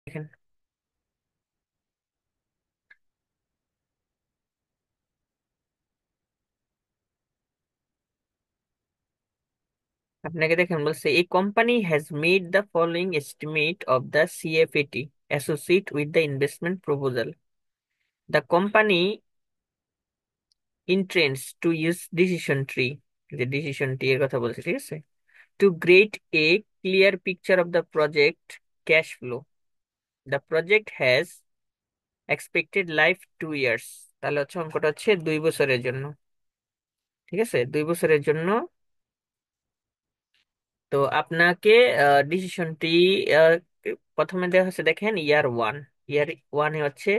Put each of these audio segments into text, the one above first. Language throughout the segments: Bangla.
দেখেন, আপনাকে দেখেন বলছে এই company has made the following estimate of the CFAT associate with the investment proposal. The company intends to use decision tree, যে ডিসিশন ট্রি এর কথা বলছে, ঠিক আছে, to great a clear picture of the project cash flow. The project has expected life 2 years. তাহলে হচ্ছে অঙ্কটা হচ্ছে 2 বছরের জন্য, ঠিক আছে, 2 বছরের জন্য। তো আপনাকে ডিসিশনটি প্রথমে দেওয়া হচ্ছে, দেখেন ইয়ার 1, ইয়ার 1 হচ্ছে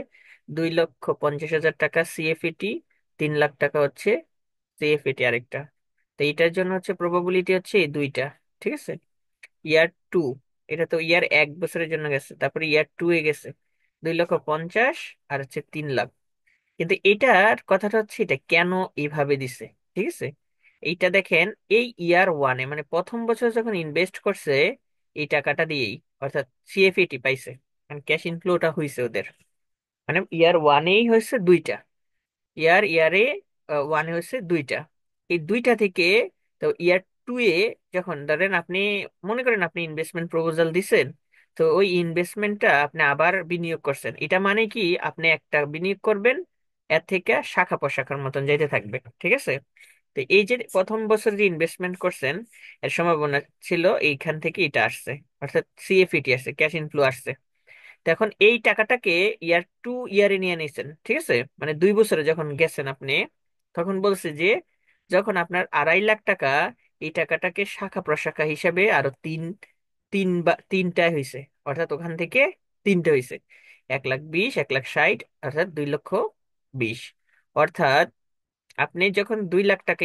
2,50,000 টাকা সিএফইটি, 3 লাখ টাকা হচ্ছে সিএফইটি আরেকটা। তো এইটার জন্য হচ্ছে প্রবাবিলিটি হচ্ছে এই দুইটা, ঠিক আছে। ইয়ার 2, এটা তো ইয়ার 1 বছরের জন্য গেছে, তারপরে ইয়ার 2 এ গেছে 2,50,000 আর হচ্ছে 3 লাখ। কিন্তু এটার কথাটা হচ্ছে এটা কেন এইভাবে দিছে, ঠিক আছে। এইটা দেখেন, এই ইয়ার 1 মানে প্রথম বছর যখন ইনভেস্ট করছে এই টাকাটা দিয়েই, অর্থাৎ সিএফএটি পাইছে, মানে ক্যাশ ইনফ্লোটা হয়েছে ওদের, মানে ইয়ার 1এই হয়েছে দুইটা, ইয়ারে 1 হয়েছে দুইটা। এই দুইটা থেকে, তো ইয়ার 2 এ যখন ধরেন আপনি মনে করেন আপনি ইনভেস্টমেন্ট প্রপোজাল দিছেন, তো ওই ইনভেস্টমেন্টটা আপনি আবার বিনিয়োগ করছেন, এটা মানে কি আপনি একটা বিনিয়োগ করবেন, এর থেকে শাখা প্রশাখার মতন যাইতে থাকবে, ঠিক আছে। তো এই যে প্রথম বছর যে ইনভেস্টমেন্ট করছেন এর সম্ভাবনা ছিল এইখান থেকে এটা আসছে, অর্থাৎ সিএফইটি আসছে, ক্যাশ ইনফ্লো আসছে। তো এখন এই টাকাটাকে ইয়ারে নিয়ে নিয়েছেন, ঠিক আছে, মানে 2 বছরে যখন গেছেন আপনি, তখন বলছে যে যখন আপনার 2.5 লাখ টাকা, এই টাকাটাকে শাখা প্রশাখা হিসাবে আরো তিনটায় হয়েছে, অর্থাৎ ওখান থেকে তিনটে হয়েছে, 1,20,000, 1,60,000, অর্থাৎ 2,20,000। অর্থাৎ আপনি যখন 2 লাখ টাকা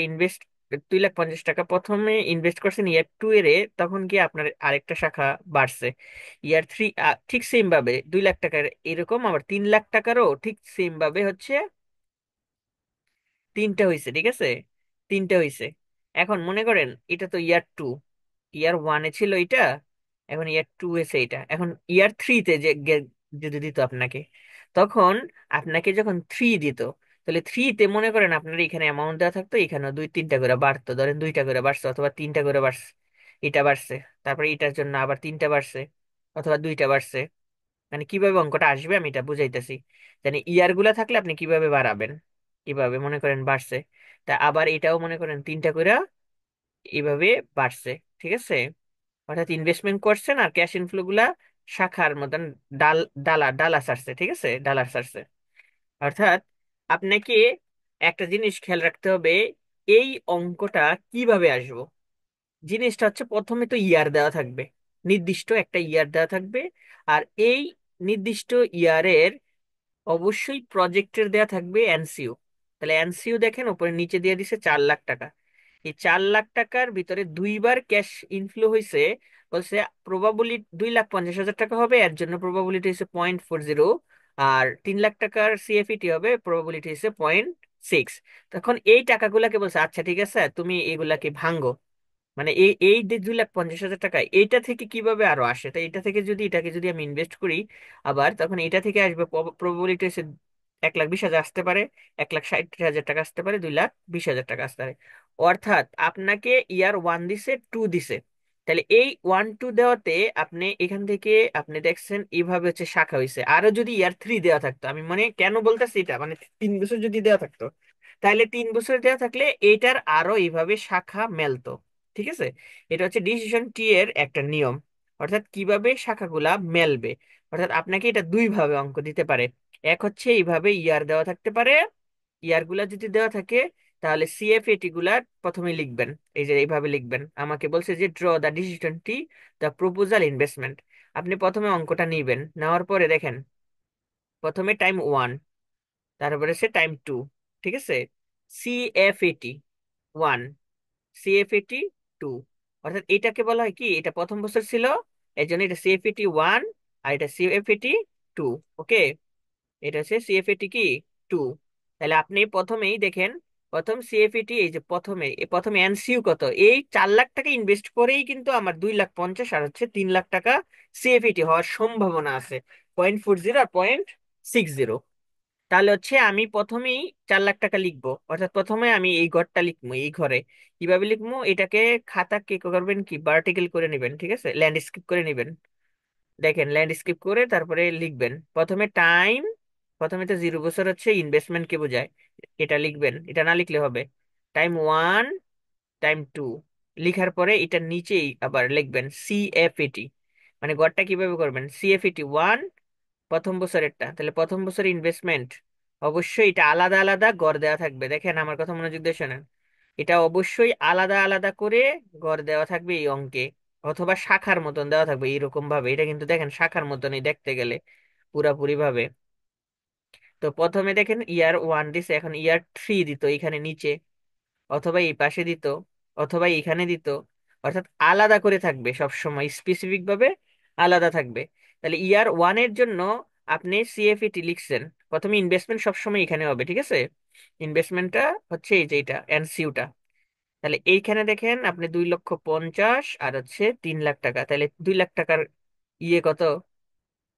2,50,000 টাকা প্রথমে ইনভেস্ট করছেন ইয়ার 2 এর, তখন কি আপনার আরেকটা শাখা বাড়ছে ইয়ার 3, ঠিক সেম ভাবে 2 লাখ টাকার এরকম আবার 3 লাখ টাকারও ঠিক সেম ভাবে হচ্ছে তিনটা হয়েছে, ঠিক আছে, তিনটা হয়েছে। এখন মনে করেন এটা তো ইয়ার 2, ইয়ার 1 এ ছিল এটা, এখন ইয়ার 2 এসে এটা, এখন ইয়ার 3-তে যে যদি দিত আপনাকে, তখন আপনাকে যখন 3 দিত, তাহলে 3-তে মনে করেন আপনার এখানে অ্যামাউন্ট দেওয়া থাকতো, এখানে 2-3টা করে বাড়তো, ধরেন 2টা করে বাড়ছে অথবা 3টা করে বাড়ছে, এটা বাড়ছে, তারপরে এটার জন্য আবার 3টা বাড়ছে অথবা 2টা বাড়ছে। মানে কিভাবে অঙ্কটা আসবে আমি এটা বুঝাইতেছি, জানি ইয়ার গুলা থাকলে আপনি কিভাবে বাড়াবেন, কিভাবে মনে করেন বাড়ছে, তা আবার এটাও মনে করেন 3টা করে এইভাবে বাড়ছে, ঠিক আছে। অর্থাৎ ইনভেস্টমেন্ট করছেন আর ক্যাশ ইনফ্লো গুলা শাখার মতন ডাল ডালা ডালা সারছে, ঠিক আছে, ডালার সারছে। অর্থাৎ আপনাকে একটা জিনিস খেয়াল রাখতে হবে, এই অঙ্কটা কিভাবে আসবো। জিনিসটা হচ্ছে প্রথমে তো ইয়ার দেওয়া থাকবে, নির্দিষ্ট একটা ইয়ার দেওয়া থাকবে, আর এই নির্দিষ্ট ইয়ারের অবশ্যই প্রজেক্টের দেয়া থাকবে এনসিইউ। তাহলে এনসিইউ দেখেন উপরে নিচে দিয়ে দিছে 4 লাখ টাকা, এই 4 লাখ টাকার ভিতরে দুইবার ক্যাশ ইনফ্লো হয়েছে, বলছে প্রবাবিলিটি 2,50,000 টাকা হবে, এর জন্য প্রবাবিলিটি হচ্ছে 0.40, আর 3 লাখ টাকার সিএফইটি হবে, প্রবাবিলিটি হচ্ছে 0.6। তখন এই টাকাগুলাকে বলছে আচ্ছা ঠিক আছে তুমি এগুলাকে ভাঙ্গো, মানে এই এই যে 2,50,000 টাকা এইটা থেকে কিভাবে আরো আসে, তাই এটা থেকে যদি এটাকে যদি আমি ইনভেস্ট করি আবার, তখন এটা থেকে আসবে প্রবাবিলিটি হচ্ছে 1,20,000 আসতে পারে, 1,60,000 টাকা আসতে পারে, 2,20,000 টাকা আসতে পারে। অর্থাৎ আপনাকে ইয়ার 1 দিছে, 2 দিছে, তাহলে এই 1 2 দেওয়াতে আপনি এখান থেকে আপনি দেখছেন এইভাবে হচ্ছে শাখা হয়েছে। আরো যদি ইয়ার 3 দেওয়া থাকতো, আমি মানে কেন বলতেছি এটা, মানে 3 বছর যদি দেওয়া থাকতো, তাহলে 3 বছর দেওয়া থাকলে এইটার আরো এইভাবে শাখা মেলতো, ঠিক আছে। এটা হচ্ছে ডিসিশন টি এর একটা নিয়ম, অর্থাৎ কিভাবে শাখাগুলা মেলবে। অর্থাৎ আপনাকে এটা দুই ভাবে অঙ্ক দিতে পারে, এক হচ্ছে এইভাবে ইয়ার দেওয়া থাকতে পারে, ইয়ার গুলা যদি দেওয়া থাকে তাহলে সিএফএটি গুলা প্রথমে লিখবেন, এই যে এইভাবে লিখবেন, আমাকে বলছে যে draw the decision T the proposal investment. আপনি প্রথমে অঙ্কটা নিবেন, নেওয়ার পরে দেখেন প্রথমে টাইম 1, তারপরে সে টাইম 2, ঠিক আছে, সিএফএটি 1, সিএফএটি 2, অর্থাৎ এটাকে বলা হয় কি, এটা প্রথম বছর ছিল এই জন্য এটা সিএফএটি 1, আর এটা সিএফএটি 2। ওকে, এটা হচ্ছে সিএফএটি কি 2। তাহলে আপনি প্রথমেই দেখেন প্রথম সিএফইটি, এই যে প্রথমে প্রথমে এনসিইউ কত, এই 4 লাখ টাকা ইনভেস্ট করেই কিন্তু আমার 2,50,000 আর হচ্ছে 3 লাখ টাকা সিএফইটি হওয়ার সম্ভাবনা আছে, 0.40 আর 0.60। তাহলে হচ্ছে আমি প্রথমেই 4 লাখ টাকা লিখবো, অর্থাৎ প্রথমে আমি এই ঘরটা লিখবো, এই ঘরে কিভাবে লিখবো এটাকে, খাতা কে করবেন কি ভার্টিক্যাল করে নেবেন, ঠিক আছে, ল্যান্ডস্কেপ করে নেবেন। দেখেন ল্যান্ডস্কেপ করে তারপরে লিখবেন প্রথমে টাইম, প্রথমে তো 0 বছর হচ্ছে ইনভেস্টমেন্ট কে বোঝায়, এটা লিখবেন, এটা না লিখলে হবে। টাইম 1, টাইম 2, লিখার পরে এটার নিচেই আবার লিখবেন সিএফএটি, মানে গড়টা কিভাবে করবেন, সিএফএটি 1 প্রথম বছরেরটা, তাহলে প্রথম বছরের ইনভেস্টমেন্ট, অবশ্যই এটা আলাদা আলাদা গড় দেওয়া থাকবে, দেখেন আমার কথা মনোযোগ দিয়ে শোনেন, এটা অবশ্যই আলাদা আলাদা করে গড় দেওয়া থাকবে এই অঙ্কে, অথবা শাখার মতন দেওয়া থাকবে এইরকম ভাবে, এটা কিন্তু দেখেন শাখার মতনই দেখতে গেলে পুরাপুরি ভাবে। তো প্রথমে দেখেন ইয়ার 1 দিছে, এখন ইয়ার 3 দিত এখানে নিচে, অথবা এই পাশে দিত, অথবা এখানে দিত, অর্থাৎ আলাদা করে থাকবে সব সময়, স্পেসিফিক ভাবে আলাদা থাকবে। তাহলে ইয়ার 1 এর জন্য আপনি সিএফইটি লিখছেন, প্রথমে ইনভেস্টমেন্ট সবসময় এখানে হবে, ঠিক আছে, ইনভেস্টমেন্টটা হচ্ছে এই যে এটা এনসিউটা। তাহলে এইখানে দেখেন আপনি 2,50,000 আর হচ্ছে 3 লাখ টাকা, তাহলে 2 লাখ টাকার কত,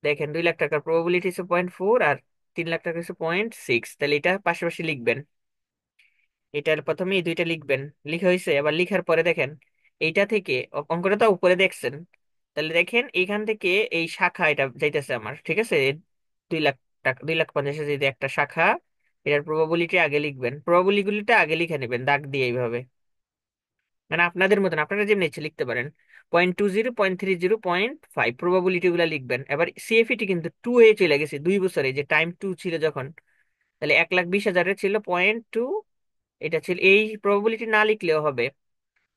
দেখেন 2 লাখ টাকার প্রবাবিলিটি হচ্ছে 0.4 আর 3 লাখ টাকা হচ্ছে 0.6, তাহলে এটা পাশাপাশি লিখবেন, এটার প্রথমে এই দুইটা লিখবেন। লিখা হয়েছে, আবার লিখার পরে দেখেন এইটা থেকে অঙ্কটা তো উপরে দেখছেন, তাহলে দেখেন এইখান থেকে এই শাখা এটা যাইতেছে আমার, ঠিক আছে, 2 লাখ টাকা, 2,50,000 যদি একটা শাখা, এটার প্রবাবিলিটি আগে লিখবেন, প্রবাবিলিটিটা আগে লিখে নেবেন দাগ দিয়ে এইভাবে, মানে আপনাদের মতন আপনারা যেমনি ইচ্ছে লিখতে পারেন, 0.20, 0.30, 0.5 প্রবাবিলিটি গুলা লিখবেন। এবার সিএফইটি কিন্তু 2 চলে গেছে 2 বছরে, যে টাইম 2 ছিল যখন, তাহলে 1,20,000 ছিল 0.2, এটা ছিল, এই প্রবাবিলিটি না লিখলেও হবে।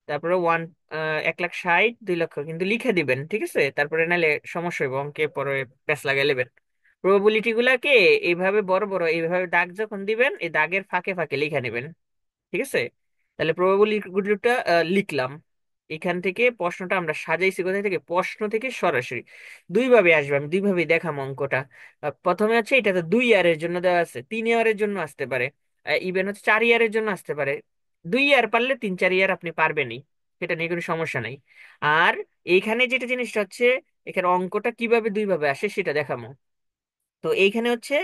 তারপরে 1,60,000, 2 লক্ষ কিন্তু লিখে দিবেন, ঠিক আছে, তারপরে নাহলে সমস্যা হবে অঙ্কে, পরে প্যাচ লাগাই নেবেন। প্রবাবিলিটি গুলাকে এইভাবে বড় বড় এইভাবে দাগ যখন দিবেন, এই দাগের ফাঁকে ফাঁকে লিখে নেবেন, ঠিক আছে। তাহলে প্রবাবিলিটিটা লিখলাম, এখান থেকে প্রশ্নটা আমরা সাজাইছি কোথায় থেকে, প্রশ্ন থেকে সরাসরি দুইভাবে আসবে, আমি দুইভাবে দেখাম অঙ্কটা। প্রথমে হচ্ছে এটা তো 2 ইয়ারের জন্য দেওয়া আছে, 3 ইয়ারের জন্য আসতে পারে, ইভেন হচ্ছে 4 ইয়ারের জন্য আসতে পারে, 2 ইয়ার পারলে 3-4 ইয়ার আপনি পারবেনই, সেটা নিয়ে কোনো সমস্যা নাই। আর এইখানে যেটা জিনিসটা হচ্ছে, এখানে অঙ্কটা কিভাবে দুইভাবে আসে সেটা দেখাবো। তো এইখানে হচ্ছে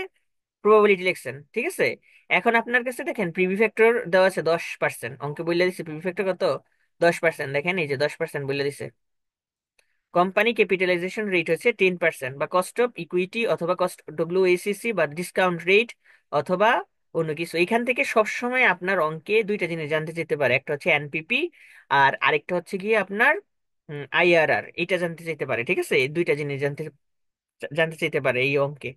প্রবাবিলিটি লিখছেন, ঠিক আছে। এখন আপনার কাছে দেখেন প্রিভি ফ্যাক্টর দেওয়া আছে 10%, অঙ্কে বলে দিচ্ছে প্রিভি ফ্যাক্টর কত, 10%, দেখেন এই যে 10% বলে দিছে। কোম্পানি ক্যাপিটালাইজেশন রেট হচ্ছে 10%, বা কস্ট অফ ইকুইটি, অথবা কস্ট ডব্লিউএসিসি, বা ডিসকাউন্ট রেট, অথবা অন্য কিছু। এখান থেকে সবসময় আপনার অঙ্কে দুইটা জিনিস জানতে চাইতে পারে, একটা হচ্ছে এনপিপি, আর আরেকটা হচ্ছে গিয়ে আপনার আইআরআর, এটা জানতে চাইতে পারে, ঠিক আছে, এই দুইটা জিনিস জানতে জানতে চাইতে পারে এই অঙ্কে।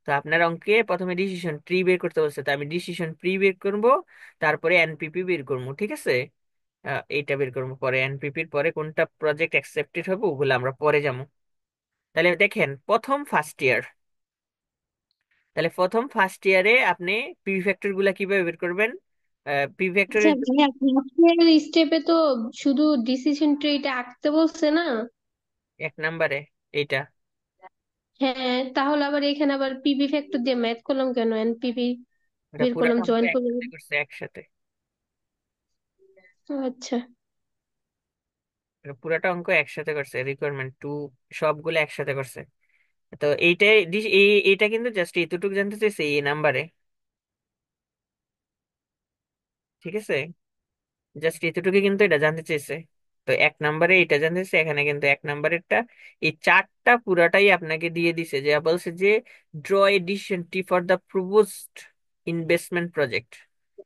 তো আপনার অঙ্কে প্রথমে ডিসিশন ট্রি বের করতে বলছে, তো আমি ডিসিশন ট্রি বের করব, তারপরে এনপিপি বের করবো, ঠিক আছে। এইটা বের করবো পরে, এনপিপির পরে কোনটা প্রজেক্ট অ্যাকসেপ্টেড হবে ওগুলো আমরা পরে যাবো। তাহলে দেখেন প্রথম ফার্স্ট ইয়ার, তাহলে প্রথম ফার্স্ট ইয়ারে আপনি পিভি ফ্যাক্টর গুলা কিভাবে বের করবেন, পিভি আচ্ছা ফ্যাক্টরের ভাইয়া, ক্লাসের স্টেপে তো শুধু ডিসিশন ট্রিটা আঁকতে বলছে না? 1 নম্বরে এইটা, হ্যাঁ, তাহলে আবার এখানে আবার পিভি ফ্যাক্টর দিয়ে ম্যাথ করলাম কেন? এনপিভি এটা বের করলাম, পুরাটা অঙ্ক জয়েন করলাম। একসাথে করছে একসাথে, ও আচ্ছা। এটা পুরাটা অঙ্ক একসাথে করছে, রিকোয়ারমেন্ট 2 সবগুলো একসাথে করছে। তো এইটাই এইটা কিন্তু জাস্ট এতটুকু জানতে চাইছে এই নাম্বারে, ঠিক আছে, জাস্ট এতটুকু কিন্তু এটা জানতে চাইছে। তো 1 নম্বরে এটা জানতে চাইছে, এখানে কিন্তু 1 নম্বরেরটা, এই চারটা পুরাটাই আপনাকে দিয়ে দিছে, যে বলছে যে draw a decision tree for the proposed investment project,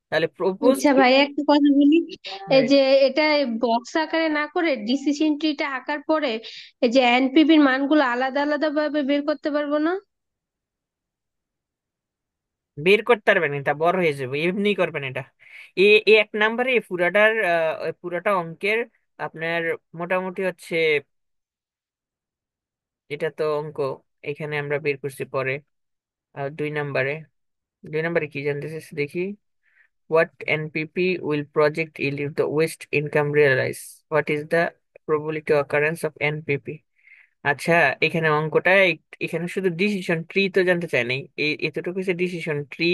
তাহলে প্রপোজড। আচ্ছা ভাই, একটা কথা বলি, এই যে এটা বক্স আকারে না করে ডিসিশন ট্রিটা আঁকার পরে এই যে এনপিভির মানগুলো আলাদা আলাদা ভাবে বের করতে পারবো না? বের করতে পারবেন, এটা বড় হয়ে যাবে, এমনি করবেন এটা। এ এ 1 নম্বরে এই পুরাটার পুরাটা অঙ্কের আপনার মোটামুটি হচ্ছে, এটা তো অঙ্ক, এখানে আমরা বের করছি পরে। 2 নম্বরে, 2 নম্বরে কি জানতে চাইছে দেখি, what NPP will project yield if the waste income realize, what is the probability occurrence of NPP, আচ্ছা, এখানে অঙ্কটা এখানে শুধু ডিসিশন ট্রি তো জানতে চাই নাই, এই এতটুকু ডিসিশন ট্রি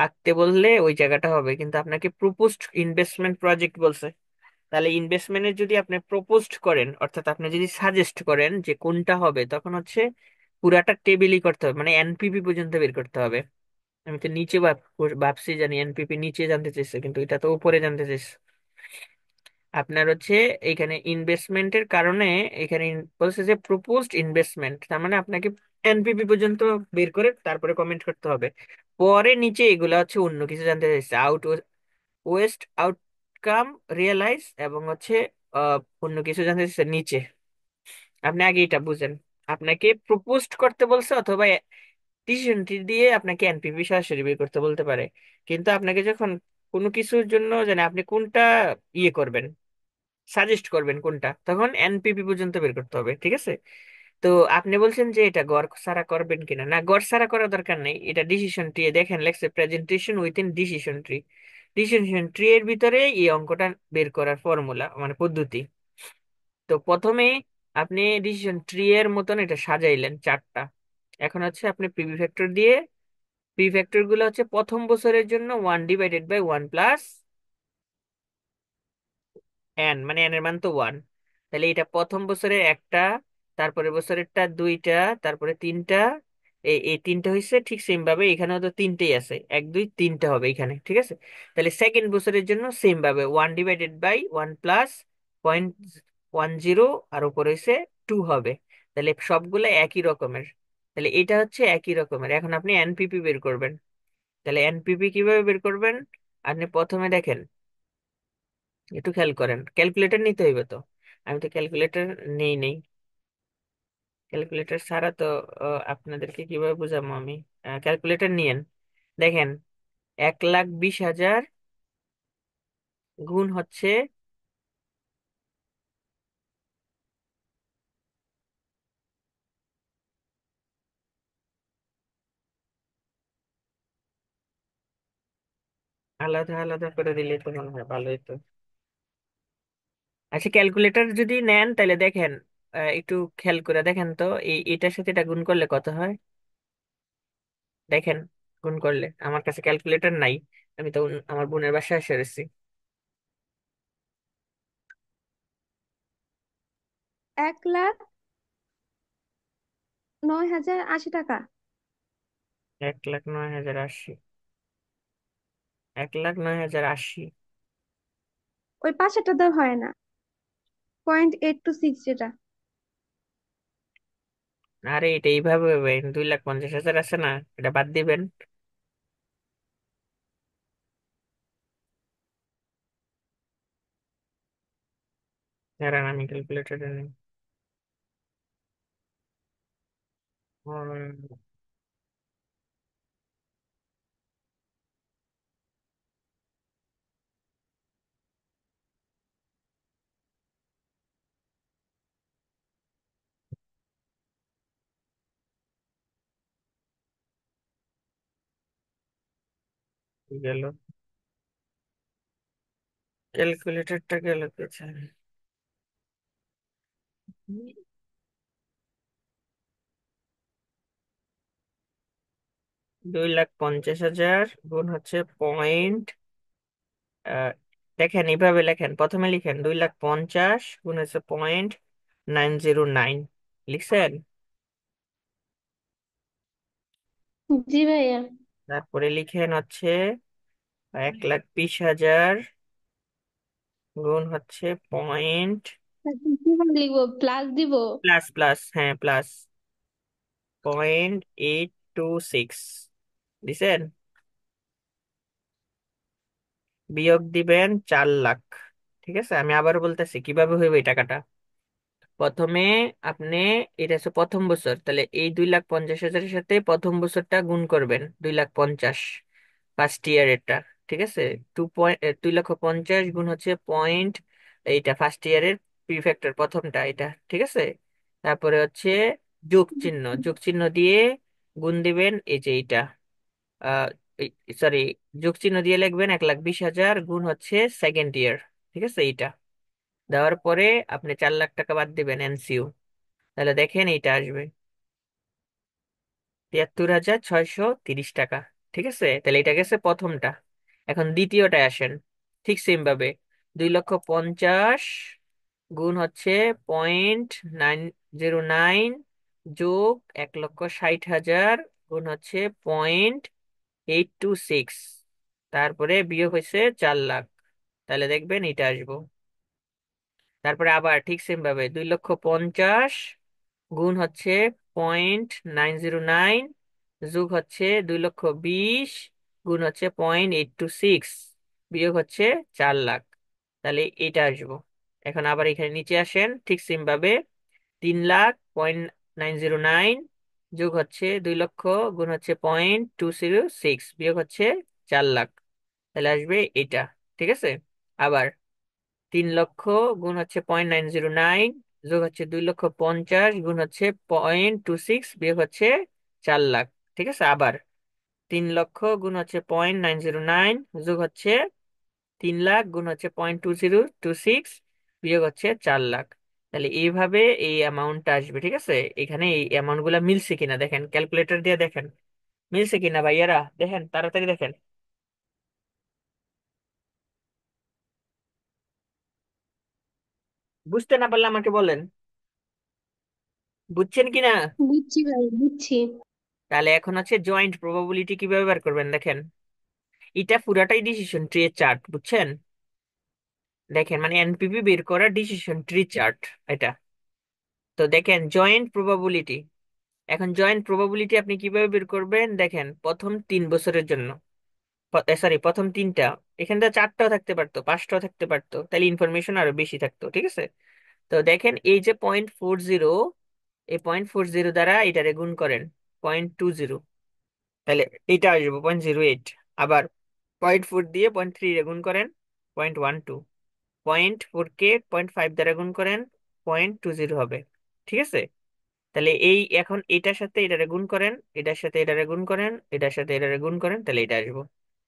আঁকতে বললে ওই জায়গাটা হবে, কিন্তু আপনাকে প্রপোজড ইনভেস্টমেন্ট প্রজেক্ট বলছে। তাহলে ইনভেস্টমেন্টের যদি আপনি প্রপোজড করেন, অর্থাৎ আপনি যদি সাজেস্ট করেন যে কোনটা হবে, তখন পুরাটা টেবিলই করতে হবে, মানে এনপিপি পর্যন্ত বের করতে হবে। আমি তো নিচে ভাবছি, জানি এনপিপি নিচে জানতে চাইছে, কিন্তু এটা তো উপরে জানতে চাইছে। আপনার এখানে ইনভেস্টমেন্টের কারণে, এখানে বলছে যে প্রপোজড ইনভেস্টমেন্ট, তার মানে আপনাকে এনপিপি পর্যন্ত বের করে তারপরে কমেন্ট করতে হবে। পরে নিচে এগুলা অন্য কিছু জানতে চাইছে, ওয়েস্ট আউটকাম রিয়েলাইজ, এবং অন্য কিছু জানতে চাইছে নিচে। আপনি আগে এটা বুঝেন, আপনাকে প্রপোজড করতে বলছে, অথবা ডিসিশন ট্রি দিয়ে আপনাকে এনপিপি সরাসরি বের করতে বলতে পারে। কিন্তু আপনাকে যখন কোনো কিছুর জন্য জানে আপনি কোনটা ইয়ে করবেন, সাজেস্ট করবেন কোনটা, তখন এনপিপি পর্যন্ত বের করতে হবে, ঠিক আছে? তো আপনি বলছেন যে এটা গড় সারা করবেন কিনা, না গড় সারা করার দরকার নেই, এটা ডিসিশন ট্রি দেখেন লেখছে presentation within decision tree. Decision tree এর ভিতরে এই অঙ্কটা বের করার ফর্মুলা মানে পদ্ধতি। তো প্রথমে আপনি ডিসিশন ট্রি এর মতন এটা সাজাইলেন চারটা। এখন আপনি পিভি ফ্যাক্টর দিয়ে, পিভি ফ্যাক্টর গুলো প্রথম বছরের জন্য 1/1 প্লাস এন, মানে এন এর মান তো 1। তাহলে এটা প্রথম বছরের একটা, তারপরে বছরেরটা দুইটা, তারপরে তিনটা। এই এই তিনটা হয়েছে, ঠিক সেম ভাবে এখানেও তো তিনটেই আছে, এক দুই তিনটা হবে এখানে, ঠিক আছে? তাহলে সেকেন্ড বছরের জন্য সেম ভাবে 1/1 প্লাস 0.10, আর উপরে 2 হবে। তাহলে সবগুলো একই রকমের। তাহলে এটা একই রকমের। এখন আপনি এনপিপি বের করবেন। তাহলে এনপিপি কিভাবে বের করবেন? আপনি প্রথমে দেখেন, একটু খেয়াল করেন, ক্যালকুলেটর নিতে হইবে তো। আমি তো ক্যালকুলেটর নেই। ক্যালকুলেটর ছাড়া তো আপনাদেরকে কিভাবে বুঝাবো আমি? ক্যালকুলেটর নিয়েন। দেখেন, 1,20,000 গুণ আলাদা আলাদা করে দিলে তো মনে হয় ভালোই তো। আচ্ছা, ক্যালকুলেটর যদি নেন তাহলে দেখেন, একটু খেয়াল করে দেখেন তো, এটার সাথে এটা গুণ করলে কত হয়। দেখেন, গুণ করলে, আমার কাছে ক্যালকুলেটর নাই, আমি তো আমার বোনের বাসায় এসে রয়েছি। 1,09,080 টাকা। 1,09,080, 1,09,080। ওই পাশেরটা দেওয়া হয় না, 0.826 যেটা। আরে এটা এইভাবে হবে, 2,50,000 আছে না, এটা বাদ দিবেন। দাঁড়ান, আমি ক্যালকুলেটরে নেই। গেল, ক্যালকুলেটরটা গেল কোথায়? 2,50,000 গুণ পয়েন্ট, দেখেন এইভাবে লেখেন, প্রথমে লিখেন 2,50,000 গুণ 0.909, লিখছেন? জি ভাইয়া। তারপরে লিখেন 1,20,000 গুণ পয়েন্ট, এখন কিভাবে লিখবো, প্লাস দিব? প্লাস প্লাস, হ্যাঁ প্লাস, 0.826 দিছেন। বিয়োগ দিবেন 4 লাখ। ঠিক আছে, আমি আবার বলতেছি কিভাবে হইবে এই টাকাটা। প্রথমে আপনি, এটা প্রথম বছর, তাহলে এই 2,50,000-এর সাথে প্রথম বছরটা গুণ করবেন, 2,50,000 ফার্স্ট ইয়ার এটা। ঠিক আছে, 2,50,000 গুণ পয়েন্ট, এইটা ফার্স্ট ইয়ারের প্রিফেক্টর প্রথমটা এটা, ঠিক আছে? তারপরে যোগ চিহ্ন দিয়ে গুণ দিবেন এই যে এইটা, আহ সরি, যোগ চিহ্ন দিয়ে লিখবেন 1,20,000 গুণ সেকেন্ড ইয়ার। ঠিক আছে, এইটা দেওয়ার পরে আপনি 4 লাখ টাকা বাদ দিবেন এনসিইউ। তাহলে দেখেন এইটা আসবে 73,630 টাকা। ঠিক আছে, তাহলে এটা গেছে প্রথমটা। এখন দ্বিতীয়টায় আসেন। ঠিক সেম ভাবে 2,50,000 গুণ হচ্ছে 0.909 যোগ 1,60,000 গুণ হচ্ছে 0.826, তারপরে বিয়োগ হয়েছে 4 লাখ। তাহলে দেখবেন এটা আসবো। তারপরে আবার ঠিক সেম ভাবে 2,50,000 গুণ হচ্ছে 0.909 যোগ হচ্ছে 2,20,000 গুণ হচ্ছে 0.826 বিয়োগ হচ্ছে 4 লাখ। তাহলে এটা আসবো। এখন আবার এখানে নিচে আসেন, ঠিক সেম ভাবে 3 লাখ 0.909 যোগ হচ্ছে 2 লক্ষ গুণ হচ্ছে 0.206 বিয়োগ হচ্ছে 4 লাখ। তাহলে আসবে এটা। ঠিক আছে, আবার 3 লক্ষ গুণ হচ্ছে 0.909 যোগ হচ্ছে 2,50,000 গুণ হচ্ছে 0.26 বিয়োগ হচ্ছে 4 লাখ। ঠিক আছে, আবার 3 লক্ষ গুণ হচ্ছে 0.909 যোগ হচ্ছে 3 লাখ গুণ হচ্ছে 0.2026 বিয়োগ হচ্ছে 4 লাখ। তাহলে এইভাবে এই অ্যামাউন্টটা আসবে। ঠিক আছে, এখানে এই অ্যামাউন্ট গুলা মিলছে কিনা দেখেন, ক্যালকুলেটর দিয়ে দেখেন মিলছে কিনা ভাইয়ারা, দেখেন তাড়াতাড়ি দেখেন। বুঝতে না পারলে আমাকে বলেন, বুঝছেন কিনা। বুঝছি ভাই, বুঝছি। তাহলে এখন হচ্ছে জয়েন্ট প্রবাবিলিটি কিভাবে বের করবেন দেখেন। এটা পুরাটাই ডিসিশন ট্রি এর চার্ট, বুঝছেন। দেখেন মানে এনপিভি বের করা ডিসিশন ট্রি চার্ট এটা। তো দেখেন জয়েন্ট প্রবাবিলিটি। এখন জয়েন্ট প্রবাবিলিটি আপনি কিভাবে বের করবেন দেখেন, প্রথম 3 বছরের জন্য, সরি প্রথম তিনটা, এখান থেকে চারটাও থাকতে পারতো, পাঁচটাও থাকতে পারতো, তাহলে ইনফরমেশন আরো বেশি থাকতো। ঠিক আছে, তো দেখেন এই যে 0.40, এই 0.40 দ্বারা এটারে গুণ করেন 0.20, তাহলে এটা আসবে 0.08। আবার 0.4 দিয়ে 0.3 রে গুণ করেন 0.12, 0.4 কে 0.5 দ্বারা গুণ করেন 0.20 হবে। ঠিক আছে, তাহলে এই এখন এটার সাথে এটারে গুণ করেন, এটার সাথে এটারে গুণ করেন, এটার সাথে এটারে গুণ করেন, তাহলে এটা আসবো।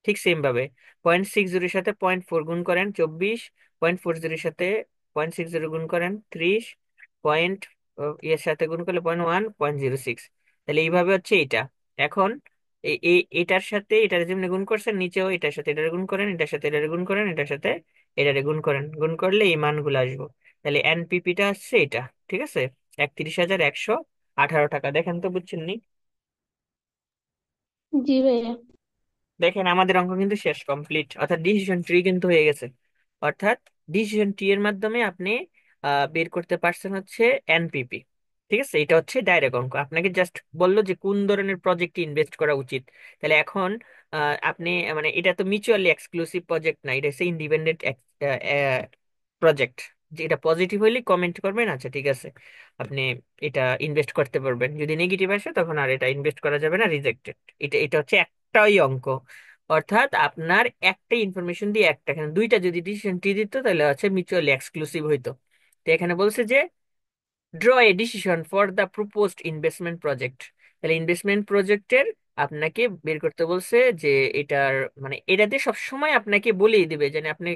ঠিক সেম ভাবে 0.60 সাথে 0.4 গুণ করেন 24, 0.40 সাথে 0.60 গুণ করেন 30, পয়েন্ট এর সাথে গুণ করলে 0.1, 0.06। তাহলে এইভাবে হচ্ছে এটা। এখন এটার সাথে এটার যেমনি গুণ করছেন, নিচেও এটার সাথে এটারে গুণ করেন, এটার সাথে এটারে গুণ করেন, এটার সাথে এটারে গুণ করেন, গুণ করলে এই মানগুলো আসবো। তাহলে এনপিপিটা হচ্ছে এটা। ঠিক আছে, 31,118 টাকা। দেখেন তো বুঝছেন নি। জি ভাইয়া। দেখেন আমাদের অঙ্ক কিন্তু শেষ, কমপ্লিট, অর্থাৎ ডিসিশন ট্রি কিন্তু হয়ে গেছে। অর্থাৎ ডিসিশন ট্রি এর মাধ্যমে আপনি বের করতে পারছেন হচ্ছে এনপিপি। ঠিক আছে, এটা হচ্ছে ডাইরেক্ট অঙ্ক, আপনাকে জাস্ট বললো যে কোন ধরনের প্রজেক্টে ইনভেস্ট করা উচিত। তাহলে এখন আপনি মানে এটা তো মিউচুয়ালি এক্সক্লুসিভ প্রজেক্ট না, এটা হচ্ছে ইন্ডিপেন্ডেন্ট প্রজেক্ট। যে এটা পজিটিভ হইলে কমেন্ট করবেন, আচ্ছা ঠিক আছে আপনি এটা ইনভেস্ট করতে পারবেন, যদি নেগেটিভ আসে তখন আর এটা ইনভেস্ট করা যাবে না, রিজেক্টেড। এটা এটা হচ্ছে একটাই অঙ্ক। অর্থাৎ আপনার একটা ইনফরমেশন দিয়ে একটা, এখানে দুইটা যদি ডিসিশন ট্রি দিত তাহলে হচ্ছে মিউচুয়ালি এক্সক্লুসিভ হইতো। তো এখানে বলছে যে draw a decision for the proposed investment project. তাহলে ইনভেস্টমেন্ট প্রজেক্টের আপনাকে বের করতে বলছে যে এটার মানে এটাতে সবসময় আপনাকে বলেই দিবে যে আপনি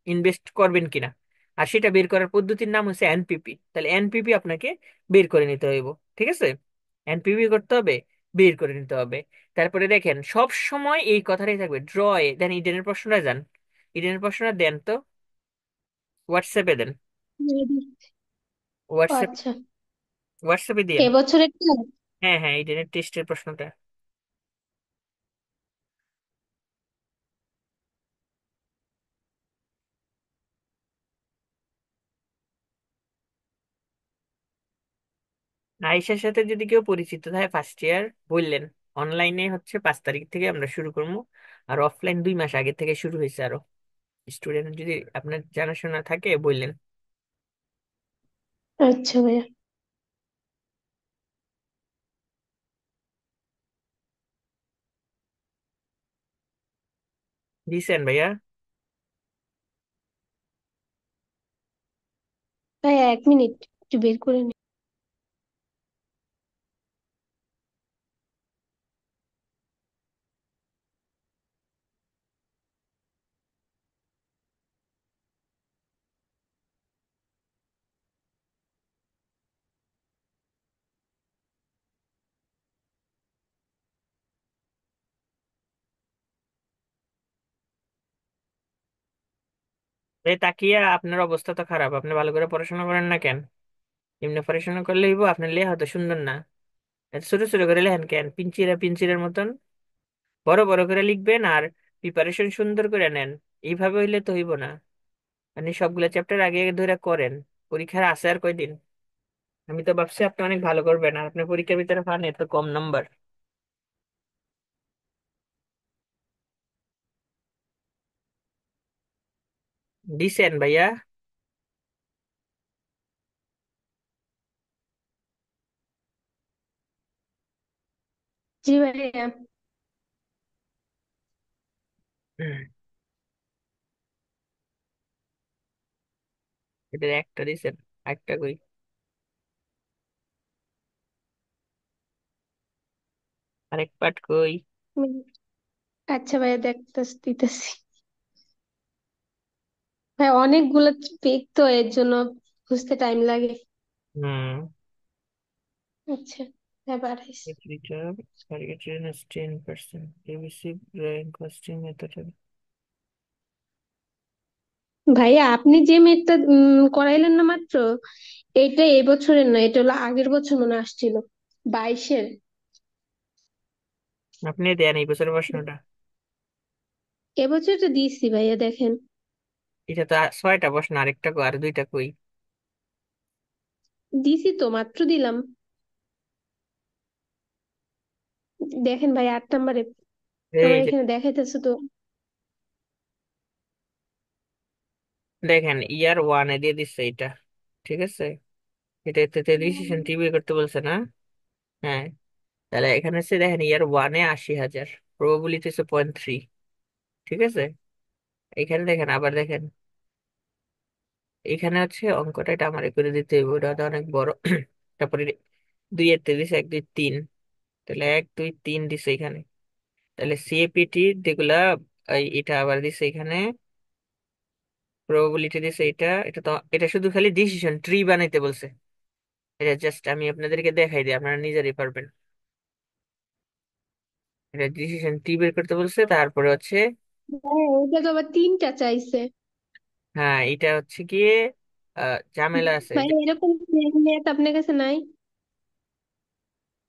ইনভেস্ট করবেন কিনা। আর সেটা বের করার পদ্ধতির নাম হচ্ছে এনপিপি। তাহলে এনপিপি আপনাকে বের করে নিতে হইব। ঠিক আছে, এনপিপি করতে হবে, বের করে নিতে হবে। তারপরে দেখেন সব সময় এই কথাটাই থাকবে, ড্র এ দেন ইডেনের প্রশ্নটা যান, ইডেনের প্রশ্নটা দেন তো, হোয়াটসঅ্যাপে দেন, ও হোয়াটসঅ্যাপ, আচ্ছা, হোয়াটসঅ্যাপে দিয়েন। এবছরের তো। হ্যাঁ হ্যাঁ, ইডেনের টেস্টের প্রশ্নটা। আয়েশার সাথে যদি কেউ পরিচিত থাকে ফার্স্ট ইয়ার, বললেন অনলাইনে হচ্ছে 5 তারিখ থেকে আমরা শুরু করবো, আর অফলাইন 2 মাস আগে থেকে শুরু হয়েছে আরো। স্টুডেন্ট যদি আপনার জানাশোনা থাকে বললেন। আচ্ছা ভাইয়া। দিছেন ভাইয়া। ভাইয়া 1 মিনিট, একটু বের করে নি। এই তাকিয়া আপনার অবস্থা তো খারাপ, আপনি ভালো করে পড়াশোনা করেন না কেন? এমনি পড়াশোনা করলে হইব? আপনার লেখা তো সুন্দর না। এত ছোট ছোট করে লেখেন কেন? পিঞ্চিরা পিঞ্চিরের মতন বড় বড় করে লিখবেন আর প্রিপারেশন সুন্দর করে নেন। এইভাবে হইলে তো হইব না। মানে সবগুলা চ্যাপ্টার আগে ধরে করেন। পরীক্ষার আছে আর কয়দিন। আমি তো ভাবছি আপনি অনেক ভালো করবেন, আর আপনি পরীক্ষার ভিতরে পান এত কম নাম্বার। দিছেন ভাইয়া? জি ভাইয়া। হুম, এদের একটা দিছেন, একটা কই? আরেক পার্ট কই? উম, আচ্ছা ভাইয়া, দেখতেছি দিতেছি। ভাই অনেকগুলো পেক তো, এর জন্য বুঝতে টাইম লাগে। হুম। আচ্ছা, এবার Literature, caricature is 10%. ABC rank costing method. ভাইয়া, আপনি যে মেটটা করাইলেন না মাত্র, এটা এবছরের না, এটা হলো আগের বছর মনে হয় আসছিল, 22-এর। আপনি দেন এই বছরের প্রশ্নটা। এবছর তো দিয়েছি ভাইয়া, দেখেন। এটা তো ছয়টা প্রশ্ন, আরেকটা কই? আর দুইটা কই? দিছি তো, মাত্র দিলাম। দেখেন ভাই, 8 নম্বরে এই আমার যে এখানে দেখাইতেছে তো। দেখেন, ইয়ার ওয়ানে দিয়ে দিচ্ছে এটা। ঠিক আছে, এটা এতে ডিসিশন টিভি করতে বলছে না? হ্যাঁ। তাহলে এখানে হচ্ছে দেখেন, ইয়ার ওয়ানে 80,000, প্রবাবিলিটি হচ্ছে 0.3। ঠিক আছে, এখানে দেখেন, আবার দেখেন, এখানে হচ্ছে অঙ্কটা, এটা আমার করে দিতে হবে, ওটা তো অনেক বড়। তারপরে দুই এর তে দিছে 1 2 3। তাহলে 1 2 3 দিছে এখানে। তাহলে সিএপিটি যেগুলা, এটা আবার দিছে এখানে, প্রবাবিলিটি দিছে এটা। এটা তো, এটা শুধু খালি ডিসিশন ট্রি বানাইতে বলছে। এটা জাস্ট আমি আপনাদেরকে দেখাই দিই, আপনারা নিজেরই পারবেন। এটা ডিসিশন ট্রি বের করতে বলছে, তারপরে হচ্ছে, হ্যাঁ, ওটা তো আবার 3টা চাইছে। হ্যাঁ এটা হচ্ছে গিয়ে ঝামেলা আছে ভাই এরকম ম্যাথ আপনার কাছে নাই?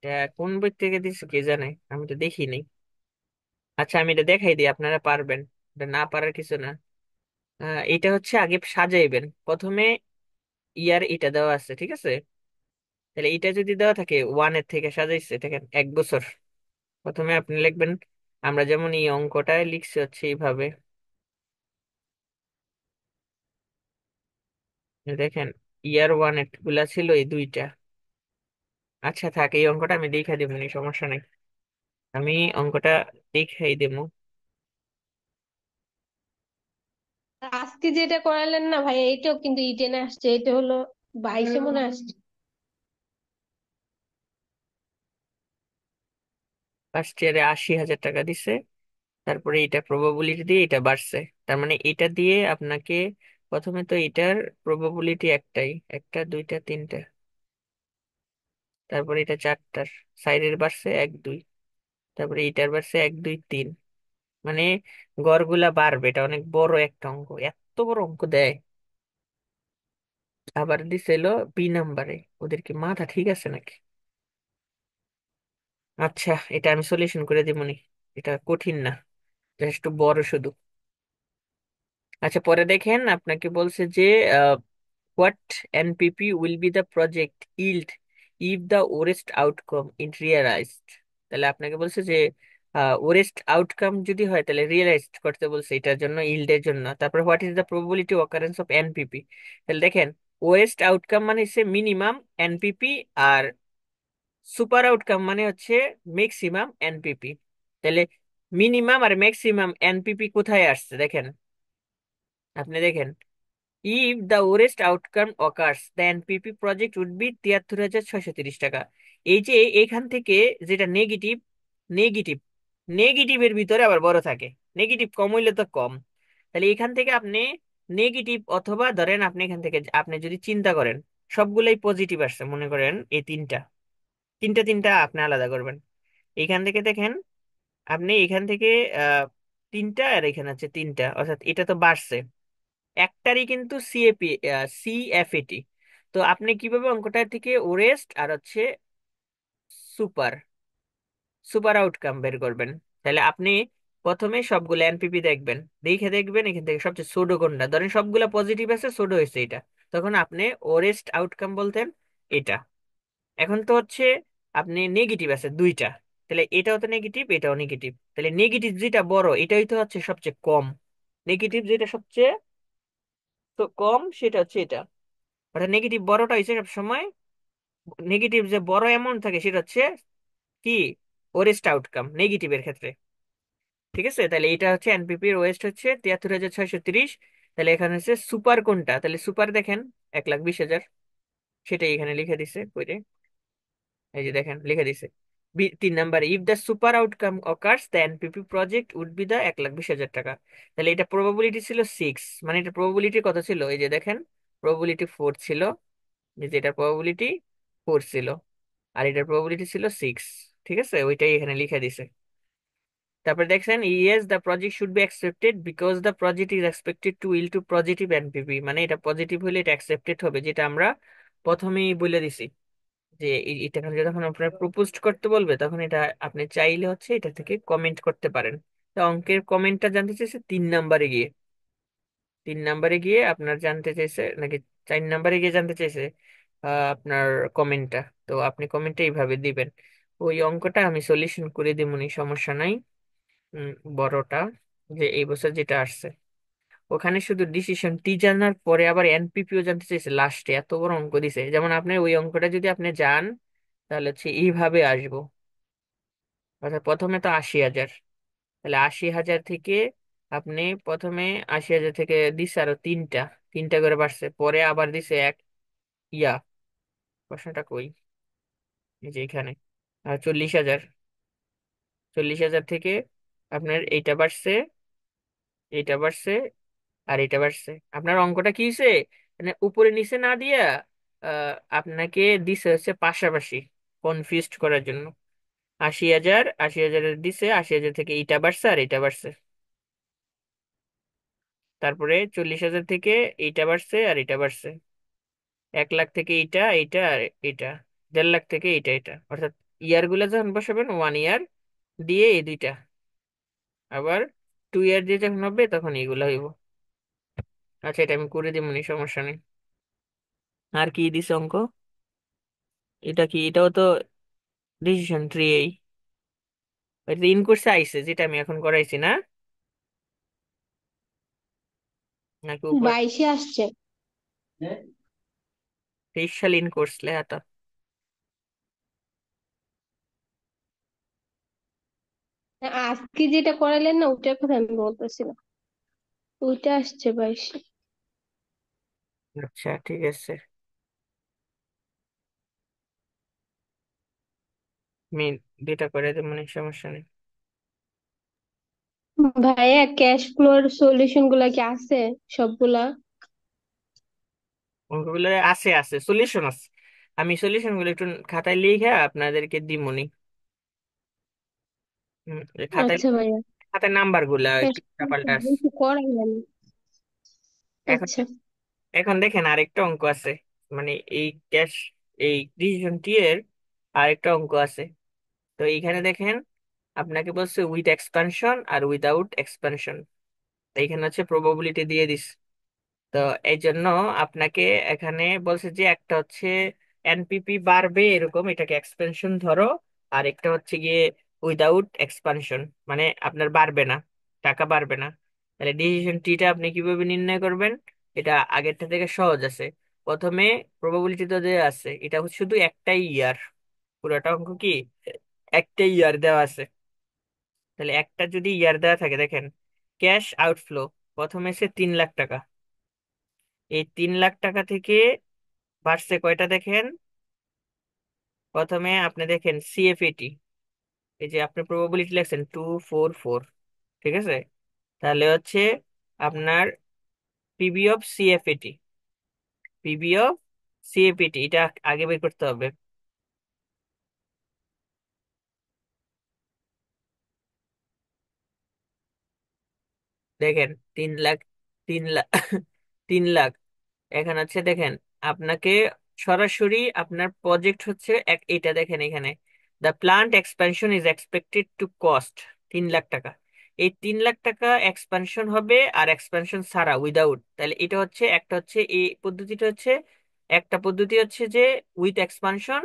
এটা কোন বই থেকে দিছে কে জানে, আমি তো দেখিনি। আচ্ছা আমি এটা দেখাই দিই, আপনারা পারবেন। এটা না পারার কিছু না। এটা হচ্ছে আগে সাজাইবেন প্রথমে। ইয়ার এটা দেওয়া আছে, ঠিক আছে? তাহলে এটা যদি দেওয়া থাকে ওয়ানের থেকে সাজাইছে, দেখেন 1 বছর। প্রথমে আপনি লিখবেন, আমরা যেমন এই অঙ্কটায় লিখছি হচ্ছে এইভাবে। এই দেখেন, ইয়ার ওয়ান এর গুলা ছিল এই দুইটা। আচ্ছা থাক, এই অঙ্কটা আমি দেখাই দেবো, সমস্যা নেই। আমি অঙ্কটা দেখাই দেবো। আজকে যেটা করালেন না ভাই, এইটাও কিন্তু ইটেনে আসছে, এটা হলো 22-এ মনে হয় আসছে। ফার্স্ট ইয়ারে 80,000 টাকা দিছে। তারপরে এটা প্রবাবিলিটি দিয়ে এটা বাড়ছে। তার মানে এটা দিয়ে আপনাকে প্রথমে তো এটার প্রবাবিলিটি একটাই, একটা দুইটা তিনটা, তারপরে এটা চারটার সাইডের বাড়ছে 1 2, তারপরে এটার বাড়ছে 1 2 3। মানে গড়গুলা বাড়বে, এটা অনেক বড় একটা অঙ্ক, এত বড় অঙ্ক দেয়। আবার দিছিল বি নাম্বারে। ওদের কি মাথা ঠিক আছে নাকি? আচ্ছা, এটা আমি সলিউশন করে দিবনি। এটা কঠিন না, যথেষ্ট বড় শুধু। আচ্ছা পরে দেখেন, আপনাকে বলছে যে what NPV will be the project yield if the worst outcome in realized. তাহলে আপনাকে বলছে যে ওরেস্ট আউটকাম যদি হয় তাহলে রিয়েলাইজড করতে বলছে, এটার জন্য ইল্ডের জন্য। তারপরে what is the probability occurrence of NPV. তাহলে দেখেন, ওয়েস্ট আউটকাম মানে হচ্ছে মিনিমাম এনপিপি, আর সুপার আউটকাম মানে হচ্ছে ম্যাক্সিমাম এনপিপি। তাহলে মিনিমাম আর ম্যাক্সিমাম এনপিপি কোথায় আসছে দেখেন, আপনি দেখেন, if the worst outcome occurs the NPP project would be 73,630 টাকা। এই যে এখান থেকে যেটা নেগেটিভ, নেগেটিভ নেগেটিভের ভিতরে আবার বড় থাকে। নেগেটিভ কম হইলে তো কম। তাহলে এখান থেকে আপনি নেগেটিভ, অথবা ধরেন আপনি এখান থেকে আপনি যদি চিন্তা করেন সবগুলাই পজিটিভ আসছে, মনে করেন এই তিনটা, তিনটা তিনটা আপনি আলাদা করবেন। এখান থেকে দেখেন, আপনি এখান থেকে আহ তিনটা, আর এখানে হচ্ছে তিনটা, অর্থাৎ এটা তো বাড়ছে। একটারই কিন্তু সিএপি, সিএফএটি। তো আপনি কিভাবে অঙ্কটা থেকে ওরেস্ট আর হচ্ছে সুপার সুপার আউটকাম বের করবেন? তাহলে আপনি প্রথমে সবগুলো এনপিপি দেখবেন, দেখে দেখবেন এখান থেকে সবচেয়ে ছোট কোনটা। ধরেন সবগুলা পজিটিভ আছে, ছোট হয়েছে এটা, তখন আপনি ওরেস্ট আউটকাম বলতেন এটা। এখন তো হচ্ছে আপনি নেগেটিভ আছে দুইটা, তাহলে এটাও তো নেগেটিভ, এটাও নেগেটিভ, তাহলে নেগেটিভ যেটা বড় এটাই তো হচ্ছে সবচেয়ে কম। নেগেটিভ যেটা সবচেয়ে তো কম সেটা হচ্ছে এটা, অর্থাৎ নেগেটিভ বড়টা হচ্ছে সবসময়, নেগেটিভ যে বড় অ্যামাউন্ট থাকে সেটা হচ্ছে কি ওরেস্ট আউটকাম নেগেটিভের ক্ষেত্রে। ঠিক আছে, তাহলে এটা হচ্ছে এনপিপি এর ওয়েস্ট হচ্ছে 73,630। তাহলে এখানে হচ্ছে সুপার কোনটা, তাহলে সুপার দেখেন 1,20,000, সেটাই এখানে লিখে দিছে কইরে, এই যে দেখেন লিখে দিছে 3 number, if the super outcome occurs the NPP project would be the 1,20,000 টাকা। তাহলে এটা প্রবাবিলিটি ছিল 6, মানে এটা প্রবাবিলিটি কত ছিল, এই যে দেখেন প্রবাবিলিটি 4 ছিল, এই যে এটা প্রবাবিলিটি 4 ছিল, আর এটার প্রবাবিলিটি ছিল 6। ঠিক আছে, ওইটাই এখানে লিখে দিছে। তারপর দেখছেন yes the project should be accepted because the project is expected to will two positive NPP, মানে এটা পজিটিভ হলে এটা অ্যাকসেপ্টেড হবে, যেটা আমরা প্রথমেই বলে দিছি যে এটা যখন আপনার প্রপোজ করতে বলবে তখন এটা আপনি চাইলে হচ্ছে এটা থেকে কমেন্ট করতে পারেন। তো অঙ্কের কমেন্টটা জানতে চাইছে 3 নাম্বারে গিয়ে, 3 নাম্বারে গিয়ে আপনার জানতে চাইছে নাকি 4 নাম্বারে গিয়ে জানতে চাইছে আপনার কমেন্টটা। তো আপনি কমেন্টটা এইভাবে দিবেন। ওই অঙ্কটা আমি সলিউশন করে দিবনি, সমস্যা নাই। উম, বড়টা যে এই বছর যেটা আসছে, ওখানে শুধু ডিসিশন টি জানার পরে আবার এনপিপিও জানতে চাইছে লাস্টে, এত বড় অঙ্ক দিছে। যেমন আপনি ওই অঙ্কটা যদি আপনি যান তাহলে হচ্ছে এইভাবে আসবো, অর্থাৎ প্রথমে তো 80,000, তাহলে 80,000 থেকে আপনি প্রথমে 80,000 থেকে দিছে আরো তিনটা, তিনটা করে বাড়ছে, পরে আবার দিছে এক ইয়া, প্রশ্নটা কই, এই যে এখানে 40,000, 40,000 থেকে আপনার এইটা বাড়ছে, এইটা বাড়ছে, আর এটা বাড়ছে। আপনার অঙ্কটা কি হয়েছে, মানে উপরে নিচে না দিয়া আপনাকে দিছে হচ্ছে পাশাপাশি, কনফিউজড করার জন্য। 80,000, 80,000 দিছে, 80,000 থেকে এইটা বাড়ছে আর এটা বাড়ছে, তারপরে 40,000 থেকে এইটা বাড়ছে আর এটা বাড়ছে, 1 লাখ থেকে এইটা এইটা আর এটা, 1.5 লাখ থেকে এইটা এটা, অর্থাৎ ইয়ার গুলা যখন বসাবেন 1 ইয়ার দিয়ে এই দুইটা, আবার 2 ইয়ার দিয়ে যখন হবে তখন এইগুলা হইব। আচ্ছা, এটা আমি করে দিব, সমস্যা নেই। আর কি দিছে অঙ্ক, এটা কি, এটাও তো ডিসিশন ট্রি, এই এটা ইন কোর্সে আইছে যেটা আমি এখন করাইছি না, নাকি উপর 22-এ আসছে। 23 সাল ইন কোর্স লেখাটা? আজকে যেটা করালেন না ওটার কথা আমি বলতেছিলাম, ওইটা আসছে 22-এ। আচ্ছা ঠিক আছে, আমি যেটা করে দেবো, সমস্যা নেই। ভাইয়া ক্যাশ ফ্লোর সলিউশন গুলা কি আছে সবগুলা? অঙ্কগুলো আছে, আছে সলিউশন আছে, আমি সলিউশন গুলো একটু খাতায় লিখে আপনাদেরকে দিমুনি। খাতায়, আচ্ছা ভাইয়া, খাতায় নাম্বার গুলা ক্যাশ একটু পাল্টা আছে। ফ্লো করাইলেন? এখন, আচ্ছা। এখন দেখেন আরেকটা অঙ্ক আছে, মানে এই ক্যাশ, এই ডিসিশন টি এর আরেকটা অঙ্ক আছে। তো এইখানে দেখেন আপনাকে বলছে উইথ এক্সপানশন আর উইদাউট এক্সপানশন, এইখানে হচ্ছে প্রবাবিলিটি দিয়ে দিস। তো এই জন্য আপনাকে এখানে বলছে যে একটা হচ্ছে এনপিপি বাড়বে এরকম, এটাকে এক্সপেনশন ধরো, আর একটা হচ্ছে গিয়ে উইদাউট এক্সপানশন, মানে আপনার বাড়বে না, টাকা বাড়বে না। তাহলে ডিসিশন টিটা আপনি কিভাবে নির্ণয় করবেন? এটা আগেরটা থেকে সহজ আছে। প্রথমে প্রবাবিলিটি তো দেওয়া আছে, এটা হচ্ছে শুধু একটাই ইয়ার, পুরোটা অঙ্ক কি একটাই ইয়ার দেওয়া আছে। তাহলে একটা যদি ইয়ার দেওয়া থাকে, দেখেন ক্যাশ আউটফ্লো প্রথমে সে 3 লাখ টাকা, এই 3 লাখ টাকা থেকে বাড়ছে কয়টা দেখেন, প্রথমে আপনি দেখেন সিএফএটি, এই যে আপনি প্রবাবিলিটি লিখছেন 244, ঠিক আছে, তাহলে হচ্ছে আপনার PB of CFAT, PB of CFAT এটা আগে বের করতে হবে। দেখেন 3 লাখ, 3 লাখ 3 লাখ। এখানে হচ্ছে দেখেন, আপনাকে সরাসরি আপনার প্রজেক্ট হচ্ছে এটা দেখেন এখানে, the plant expansion is expected to cost 3 lakh টাকা। এই 3 লাখ টাকা এক্সপ্যানশন হবে আর এক্সপ্যানশন ছাড়া উইদাউট, তাহলে এটা হচ্ছে একটা হচ্ছে এই পদ্ধতিটা হচ্ছে, একটা পদ্ধতি হচ্ছে যে উইথ এক্সপানশন,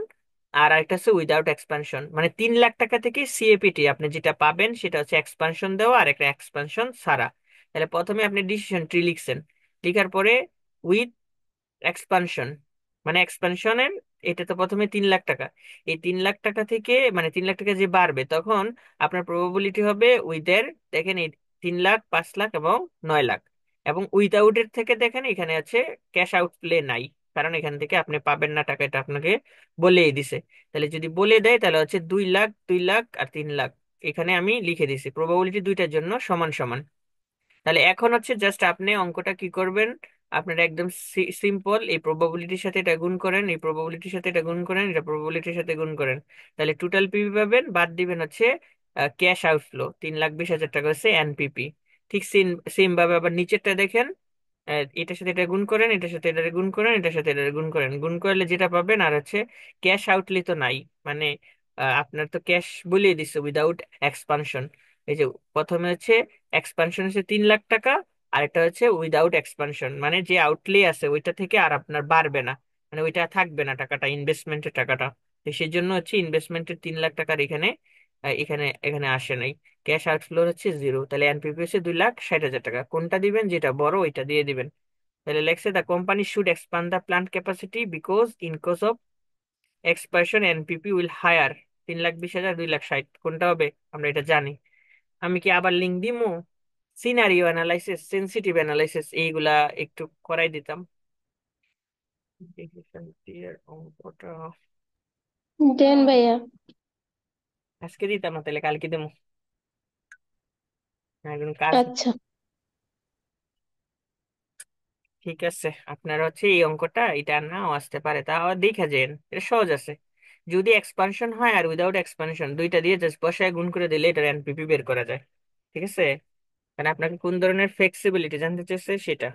আর একটা হচ্ছে উইদাউট এক্সপানশন। মানে 3 লাখ টাকা থেকে সিএপিটি আপনি যেটা পাবেন সেটা হচ্ছে এক্সপানশন দেওয়া আর একটা এক্সপানশন ছাড়া। তাহলে প্রথমে আপনি ডিসিশন ট্রি লিখছেন, লিখার পরে উইথ এক্সপানশন, মানে এক্সপানশনের, এটা তো প্রথমে 3 লাখ টাকা। এই 3 লাখ টাকা থেকে মানে 3 লাখ টাকা যে বাড়বে তখন আপনার প্রবাবিলিটি হবে উইথের, দেখেন এই 3 লাখ, 5 লাখ এবং 9 লাখ। এবং উইদাউট এর থেকে দেখেন এখানে আছে ক্যাশ আউটফ্লে নাই, কারণ এখান থেকে আপনি পাবেন না টাকা, এটা আপনাকে বলেই দিছে। তাহলে যদি বলে দেয় তাহলে হচ্ছে 2 লাখ, 2 লাখ আর 3 লাখ। এখানে আমি লিখে দিছি প্রবাবিলিটি দুইটার জন্য সমান সমান। তাহলে এখন হচ্ছে জাস্ট আপনি অঙ্কটা কি করবেন, আপনার একদম সিম্পল, এই প্রবাবিলিটির সাথে এটা গুণ করেন, এই প্রবাবিলিটির সাথে এটা গুণ করেন, এটা প্রবাবিলিটির সাথে গুণ করেন। তাহলে টোটাল পিপি পাবেন, বাদ দিবেন হচ্ছে ক্যাশ আউটফ্লো 3,20,000 টাকা হচ্ছে এনপিপি। ঠিক সেম সেম ভাবে আবার নিচেরটা দেখেন, এটার সাথে এটা গুণ করেন, এটার সাথে এটা গুণ করেন, এটার সাথে এটা গুণ করেন, গুণ করলে যেটা পাবেন আর হচ্ছে ক্যাশ আউটলে তো নাই, মানে আপনার তো ক্যাশ বলিয়ে দিচ্ছে উইদাউট এক্সপানশন। এই যে প্রথমে হচ্ছে এক্সপানশন হচ্ছে 3 লাখ টাকা, আর একটা হচ্ছে উইদাউট এক্সপানশন, মানে যে আউটলে আছে ওইটা থেকে আর আপনার বাড়বে না, মানে ওইটা থাকবে না টাকাটা, ইনভেস্টমেন্টের টাকাটা। তো সেই জন্য হচ্ছে ইনভেস্টমেন্টের 3 লাখ টাকার এখানে এখানে এখানে আসে নাই। ক্যাশ আউটফ্লো হচ্ছে 0, তাহলে এনপিপি হচ্ছে 2,60,000 টাকা। কোনটা দিবেন, যেটা বড় ওইটা দিয়ে দিবেন। তাহলে লেখছে the company should expand the plant capacity because in cause of expansion NPP will higher 3,20,000, 2,60,000, কোনটা হবে আমরা এটা জানি। আমি কি আবার লিঙ্ক দিমু, সিনারিও অ্যানালাইসিস, সেনসিটিভ অ্যানালাইসিস এইগুলা একটু করাই দিতাম। এর অঙ্কটা দেন ভাইয়া। আজকে দিতাম না, তাহলে কালকে দেবো, এখন কাজ। আচ্ছা। ঠিক আছে, আপনার হচ্ছে এই অঙ্কটা এটা নাও আসতে পারে, তাও দেখে যান, এটা সহজ আছে। যদি এক্সপানশন হয় আর উইদাউট এক্সপানশন দুইটা দিয়ে জাস্ট বসায় গুণ করে দিলে এটার এনপিপি বের করা যায়। ঠিক আছে, মানে আপনাকে কোন ধরনের ফ্লেক্সিবিলিটি জানতে চাইছে সেটা।